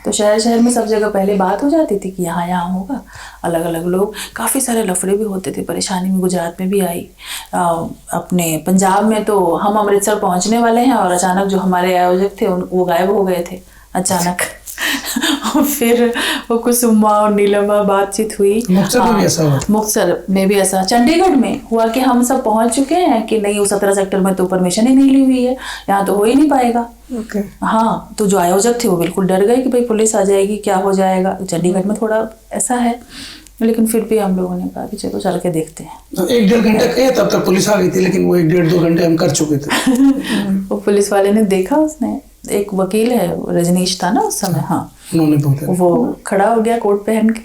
तो शहर शहर में सब जगह पहले बात हो जाती थी कि यहाँ यहाँ होगा, अलग अलग लोग, काफ़ी सारे लफड़े भी होते थे, परेशानी में गुजरात में भी आई। अपने पंजाब में तो हम अमृतसर पहुँचने वाले हैं और अचानक जो हमारे आयोजक थे वो गायब हो गए थे अचानक। और फिर वो कुसुमा और नीलमा बातचीत हुई। मुक्तसर में भी ऐसा, चंडीगढ़ में हुआ कि हम सब पहुंच चुके हैं कि नहीं, वो 17 सेक्टर में तो परमिशन ही नहीं ली हुई है, यहाँ तो हो ही नहीं पाएगा। हाँ, तो जो आयोजक थे वो बिल्कुल डर गए कि भाई पुलिस आ जाएगी, क्या हो जाएगा। चंडीगढ़ में थोड़ा ऐसा है, लेकिन फिर भी हम लोगों ने कहा कि चलो चल के देखते हैं। 1-1.5 घंटे कहे तब तक पुलिस आ गई थी, लेकिन वो 1-1.5-2 घंटे हम कर चुके थे। वो पुलिस वाले ने देखा, उसने, एक वकील है रजनीश था ना उस समय, हाँ, उन्होंने वो खड़ा हो गया कोट पहन के,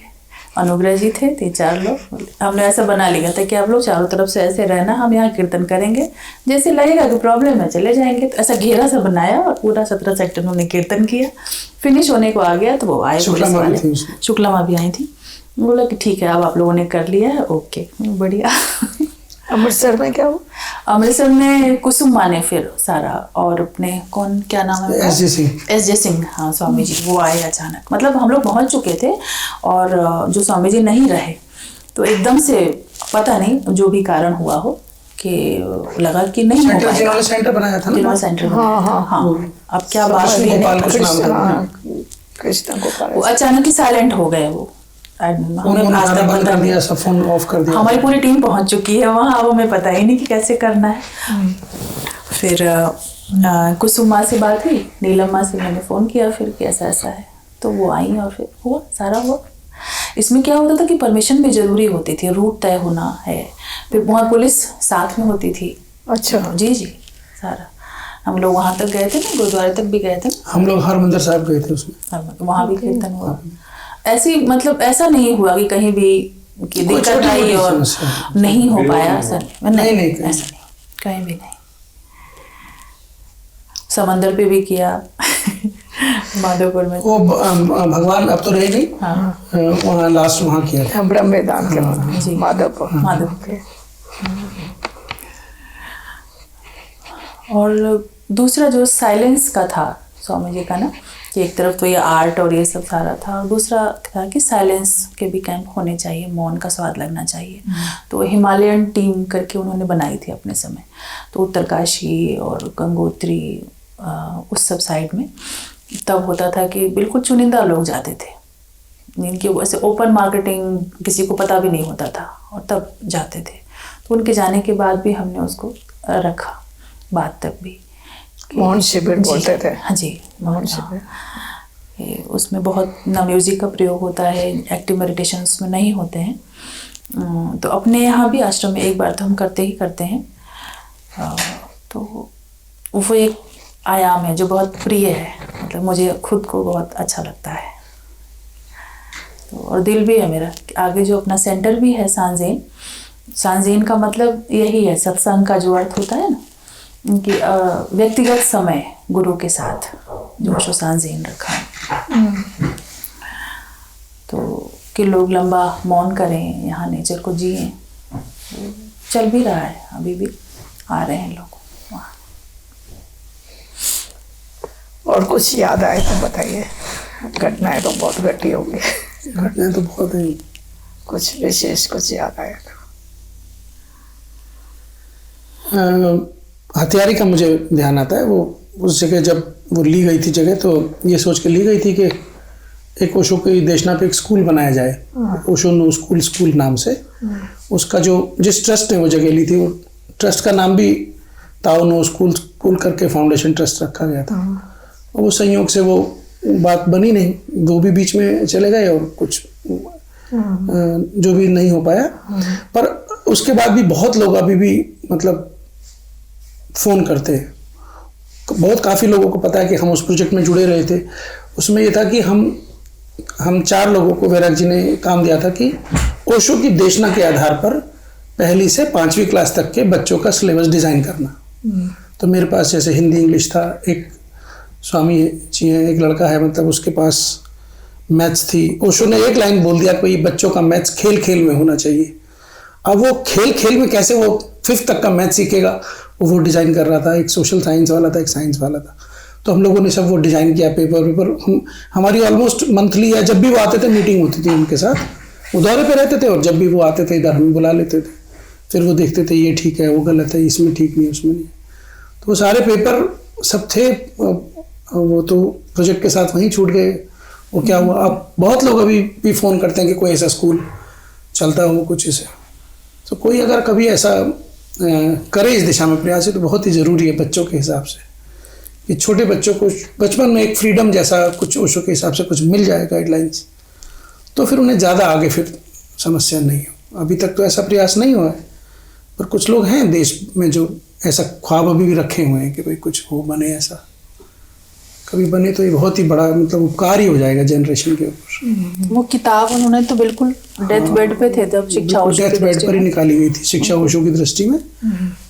अनुग्रह जी थे, 3-4 लोग। हमने ऐसा बना लिया था कि आप लोग चारों तरफ से ऐसे रहना, हम यहाँ कीर्तन करेंगे, जैसे लगेगा कि प्रॉब्लम है चले जाएंगे। तो ऐसा घेरा सा बनाया और पूरा 17 सेक्टर उन्होंने कीर्तन किया। फिनिश होने को आ गया तो वो आए पुलिस वाले, शुक्ला माँ भी आई थी, बोला कि ठीक है अब आप लोगों ने कर लिया है, ओके, बढ़िया। अमृतसर में क्या हुआ? अमृतसर में कुसुमा ने फिर सारा, और अपने कौन, क्या नाम है, एस जे सिंह, हाँ, स्वामी जी, वो आए अचानक। मतलब हम लोग पहुंच चुके थे और जो स्वामी जी नहीं रहे, तो एकदम से पता नहीं जो भी कारण हुआ हो कि लगा कि नहीं हो पाएगा। जिन्होंने सेंटर बनाया था ना, सेंटर, हाँ, अब क्या बात वो अचानक ही साइलेंट हो गए। वो बंद कर दिया, सब फोन ऑफ कर दिया। हमारी पूरी टीम पहुंच चुकी है वहाँ, अब हमें पता ही नहीं कि कैसे करना है। फिर कुसुमा से बात हुई, नीलम्मा से मैंने फ़ोन किया फिर कि ऐसा ऐसा है, तो वो आई और फिर हुआ, सारा हुआ। इसमें क्या होता था कि परमिशन भी ज़रूरी होती थी, रूट तय होना है, फिर वहाँ पुलिस साथ में होती थी। अच्छा, जी जी, सारा। हम लोग वहाँ तक गए थे ना, गुरुद्वारे तक भी गए थे। हम लोग हरमंदिर साहब गए थे उसमें, वहाँ भी कीर्तन हुआ। ऐसी, मतलब ऐसा नहीं हुआ कि कहीं भी कि दिक्कत आई और नहीं हो पाया, ऐसा नहीं, ऐसा नहीं, कहीं भी नहीं। समंदर पे भी किया माधोपुर में, वो भगवान अब तो रहे नहीं, हाँ, वहाँ लास्ट वहाँ किया ब्रह्म मैदान के माधोपुर। और दूसरा जो साइलेंस का था स्वामी जी का ना, कि एक तरफ तो ये आर्ट और ये सब सारा था, और दूसरा था कि साइलेंस के भी कैंप होने चाहिए, मौन का स्वाद लगना चाहिए। तो हिमालयन टीम करके उन्होंने बनाई थी अपने समय, तो उत्तरकाशी और गंगोत्री उस सब साइड में तब होता था कि बिल्कुल चुनिंदा लोग जाते थे, जिनकी वैसे ओपन मार्केटिंग किसी को पता भी नहीं होता था, और तब जाते थे। तो उनके जाने के बाद भी हमने उसको रखा, बात तक भी मौन शिविर बोलते थे। हाँ जी, मौन शिविर। उसमें बहुत ना म्यूज़िक का प्रयोग होता है, एक्टिव मेडिटेशन उसमें नहीं होते हैं। तो अपने यहाँ भी आश्रम में एक बार तो हम करते ही करते हैं। तो वो एक आयाम है जो बहुत प्रिय है, मतलब मुझे खुद को बहुत अच्छा लगता है। तो और दिल भी है मेरा, आगे जो अपना सेंटर भी है सांजेन, सांजेन का मतलब यही है, सत्संग का जो अर्थ होता है ना, उनकी व्यक्तिगत समय गुरु के साथ जो सांजेन रखा है। तो कि लोग लंबा मौन करें, यहाँ नेचर को जिए, चल भी रहा है, अभी भी आ रहे हैं लोग वहाँ। और कुछ याद आए तो बताइए, घटनाएं तो बहुत घटी होंगी। घटनाएं तो बहुत हैं, कुछ विशेष कुछ याद आया तो। हथियारी का मुझे ध्यान आता है। वो उस जगह जब वो ली गई थी जगह, तो ये सोच के ली गई थी कि एक ओशो की देशना पे एक स्कूल बनाया जाए, ओशो नो स्कूल नाम से। उसका जो जिस ट्रस्ट ने वो जगह ली थी, वो ट्रस्ट का नाम भी ताओ नो स्कूल करके फाउंडेशन ट्रस्ट रखा गया था। और वो संयोग से वो बात बनी नहीं, वो भी बीच में चले गए और कुछ जो भी नहीं हो पाया। पर उसके बाद भी बहुत लोग अभी भी मतलब फ़ोन करते हैं, बहुत काफ़ी लोगों को पता है कि हम उस प्रोजेक्ट में जुड़े रहे थे। उसमें ये था कि हम 4 लोगों को वैराग जी ने काम दिया था कि ओशो की देशना के आधार पर 1ली से 5वीं क्लास तक के बच्चों का सिलेबस डिज़ाइन करना। तो मेरे पास जैसे हिंदी इंग्लिश था, एक स्वामी जी हैं, एक लड़का है, मतलब उसके पास मैथ्स थी। ओशो ने एक लाइन बोल दिया कि बच्चों का मैथ्स खेल खेल में होना चाहिए। अब वो खेल खेल में कैसे वो 5th तक का मैथ्स सीखेगा, वो डिज़ाइन कर रहा था। एक सोशल साइंस वाला था, एक साइंस वाला था। तो हम लोगों ने सब वो डिज़ाइन किया, पेपर हमारी ऑलमोस्ट मंथली या जब भी वो आते थे मीटिंग होती थी उनके साथ, वो दौरे पे रहते थे और जब भी वो आते थे इधर हमें बुला लेते थे, फिर वो देखते थे ये ठीक है, वो गलत है, इसमें ठीक नहीं, उसमें नहीं। तो वो सारे पेपर सब थे, वो तो प्रोजेक्ट के साथ वहीं छूट गए। वो क्या हुआ, अब बहुत लोग अभी भी फ़ोन करते हैं कि कोई ऐसा स्कूल चलता हो कुछ ऐसे। तो कोई अगर कभी ऐसा करे इस दिशा में प्रयास है तो बहुत ही ज़रूरी है बच्चों के हिसाब से, कि छोटे बच्चों को बचपन में एक फ्रीडम जैसा कुछ ओशो के हिसाब से कुछ मिल जाए गाइडलाइंस, तो फिर उन्हें ज़्यादा आगे फिर समस्या नहीं हो। अभी तक तो ऐसा प्रयास नहीं हुआ है, पर कुछ लोग हैं देश में जो ऐसा ख्वाब अभी भी रखे हुए हैं कि भाई कुछ हो, बने ऐसा। कभी बने तो ये बहुत ही बड़ा मतलब उपकार ही हो जाएगा जनरेशन के ऊपर। वो किताब उन्होंने तो बिल्कुल डेथ बेड पे थे तब, शिक्षा ओशो डेथ बेड पर ही निकाली गई थी शिक्षा ओशो की दृष्टि में।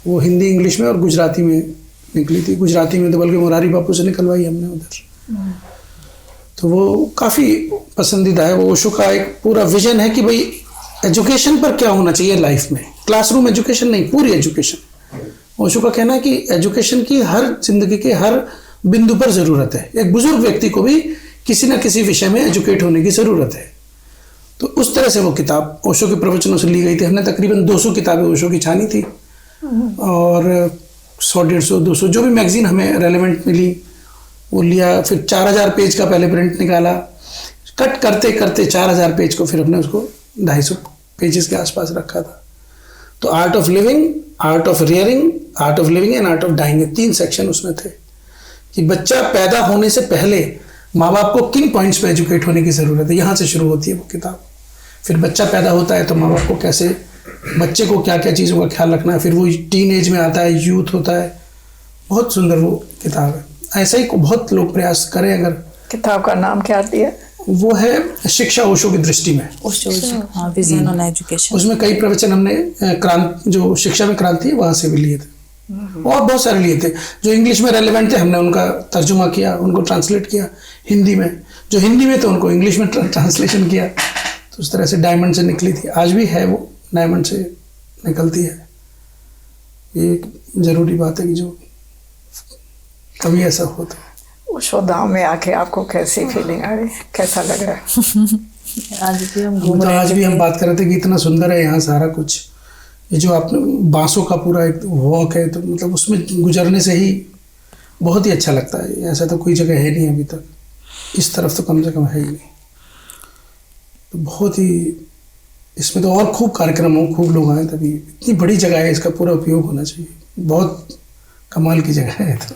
वो हिंदी, इंग्लिश में और गुजराती में निकली थी। गुजराती में तो बल्कि मोरारी बापू से निकलवाई हमने उधर। तो वो काफ़ी पसंदीदा है। वो ओशो का एक पूरा विजन है कि भाई एजुकेशन पर क्या होना चाहिए लाइफ में, क्लासरूम एजुकेशन नहीं, पूरी एजुकेशन। ओशो का कहना है कि एजुकेशन की हर जिंदगी के हर बिंदु पर ज़रूरत है। एक बुजुर्ग व्यक्ति को भी किसी न किसी विषय में एजुकेट होने की ज़रूरत है। तो उस तरह से वो किताब ओशो के प्रवचनों से ली गई थी। हमने तकरीबन 200 किताबें ओशो की छानी थी और 100, 150, 200 जो भी मैगजीन हमें रेलेवेंट मिली वो लिया। फिर 4000 पेज का पहले प्रिंट निकाला, कट करते करते 4000 पेज को फिर हमने उसको 250 पेजेस के आसपास रखा था। तो art of living, art of rearing, art of living and art of dying, 3 section उसमें थे कि बच्चा पैदा होने से पहले माँ बाप को किन पॉइंट्स पे एजुकेट होने की ज़रूरत है। यहाँ से शुरू होती है वो किताब। फिर बच्चा पैदा होता है तो माँ बाप को कैसे, बच्चे को क्या क्या चीज़ों का ख्याल रखना है। फिर वो टीन एज में आता है, यूथ होता है। बहुत सुंदर वो किताब है। ऐसा ही बहुत लोग प्रयास करें। अगर किताब का नाम क्या दिया? वो है शिक्षा ओशो की दृष्टि में, विजन ऑन एजुकेशन। उसमें कई प्रवचन हमने जो शिक्षा में क्रांति है वहाँ से भी लिए थे और बहुत सारे लिए थे। जो इंग्लिश में रेलेवेंट थे हमने उनका तर्जुमा किया, उनको ट्रांसलेट किया हिंदी में। जो हिंदी में थे उनको इंग्लिश में ट्रांसलेशन किया। तो उस तरह से डायमंड से निकली थी, आज भी है वो डायमंड से निकलती है। ये एक ज़रूरी बात है कि जो कभी ऐसा हो तो। ओशो धाम में आके आपको कैसी फीलिंग आ रही, कैसा लग रहा है? आज भी हम बात कर रहे थे कि इतना सुंदर है यहाँ सारा कुछ। ये जो आपने बांसों का पूरा एक वॉक है, तो मतलब उसमें गुजरने से ही बहुत ही अच्छा लगता है। ऐसा तो कोई जगह है नहीं अभी तक, इस तरफ तो कम से कम है ही नहीं। तो बहुत ही इसमें तो और खूब कार्यक्रम हो, खूब लोग आए, तभी इतनी बड़ी जगह है, इसका पूरा उपयोग होना चाहिए। बहुत कमाल की जगह है। तो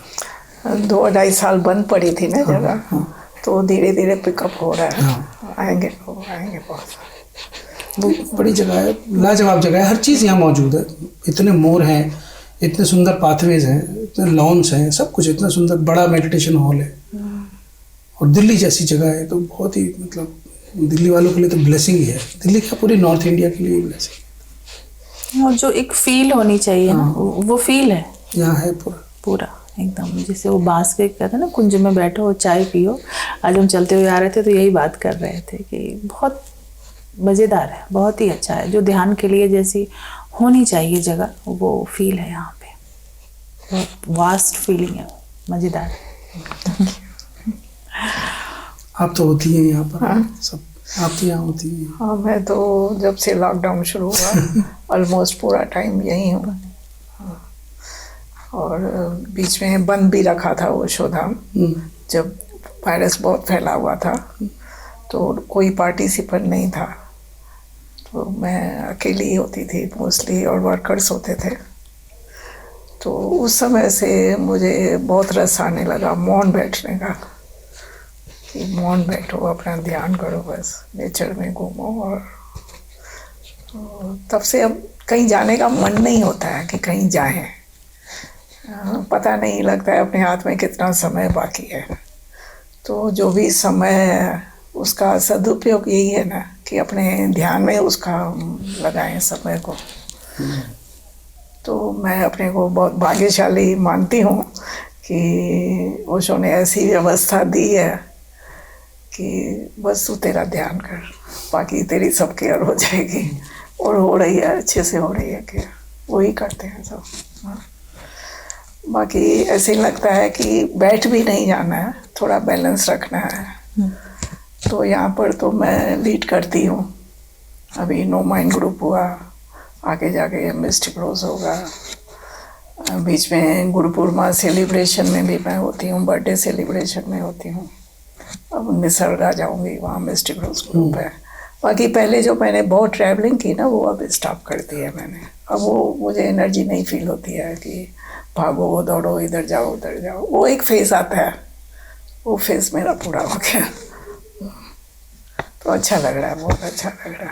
2-2.5 साल बंद पड़ी थी ना जगह। तो धीरे धीरे पिकअप हो रहा है। आएंगे लोग, आएंगे बहुत सारे। वो बड़ी जगह है, लाजवाब जगह है, हर चीज़ यहाँ मौजूद है। इतने मोर हैं, इतने सुंदर पाथवेज हैं, इतने लॉन्स हैं, सब कुछ इतना सुंदर। बड़ा मेडिटेशन हॉल है और दिल्ली जैसी जगह है। तो बहुत ही मतलब दिल्ली वालों के लिए तो ब्लेसिंग ही है। दिल्ली क्या, पूरी नॉर्थ इंडिया के लिए ब्लेसिंग। और जो एक फील होनी चाहिए ना, वो फील है यहाँ है पूरा एकदम। जैसे वो बांस के कहते हैं ना, कुंज में बैठो चाय पियो। आज हम चलते हुए आ रहे थे तो यही बात कर रहे थे कि बहुत मज़ेदार है, बहुत ही अच्छा है। जो ध्यान के लिए जैसी होनी चाहिए जगह, वो फील है यहाँ पे। बहुत वास्ट फीलिंग है, मज़ेदार। आप तो होती हैं यहाँ पर। सब आप तो यहाँ होती हैं। हाँ, मैं तो जब से लॉकडाउन शुरू हुआ ऑलमोस्ट पूरा टाइम यहीं हूँ। और बीच में बंद भी रखा था ओशो धाम, जब वायरस बहुत फैला हुआ था। तो कोई पार्टिसिपेंट नहीं था, तो मैं अकेली ही होती थी मोस्टली, और वर्कर्स होते थे। तो उस समय से मुझे बहुत रस आने लगा मौन बैठने का, कि मौन बैठो, अपना ध्यान करो, बस नेचर में घूमो। और तो तब से अब कहीं जाने का मन नहीं होता है कि कहीं जाएं। पता नहीं लगता है अपने हाथ में कितना समय बाकी है। तो जो भी समय है उसका सदुपयोग यही है ना, कि अपने ध्यान में उसका लगाएं समय को। तो मैं अपने को बहुत भाग्यशाली मानती हूँ कि ओशो ने ऐसी व्यवस्था दी है कि बस तू तेरा ध्यान कर, बाकी तेरी सब केयर हो जाएगी। और हो रही है, अच्छे से हो रही है केयर, वही करते हैं सब। बाकी ऐसे लगता है कि बैठ भी नहीं जाना है, थोड़ा बैलेंस रखना है। तो यहाँ पर तो मैं लीड करती हूँ। अभी नो माइंड ग्रुप हुआ, आगे जाके मिस्टिक रोज होगा, बीच में गुरु पूर्णिमा सेलिब्रेशन में भी मैं होती हूँ, बर्थडे सेलिब्रेशन में होती हूँ। अब निसर्गा जाऊँगी, वहाँ मिस्टिक रोज ग्रुप है। बाकी पहले जो मैंने बहुत ट्रैवलिंग की ना, वो अब स्टॉप कर दी है मैंने। अब वो मुझे एनर्जी नहीं फील होती है कि भागो दौड़ो, इधर जाओ उधर जाओ। वो एक फेज़ आता है, वो फेज़ मेरा पूरा हो गया। तो अच्छा लग रहा है, बहुत अच्छा लग रहा है।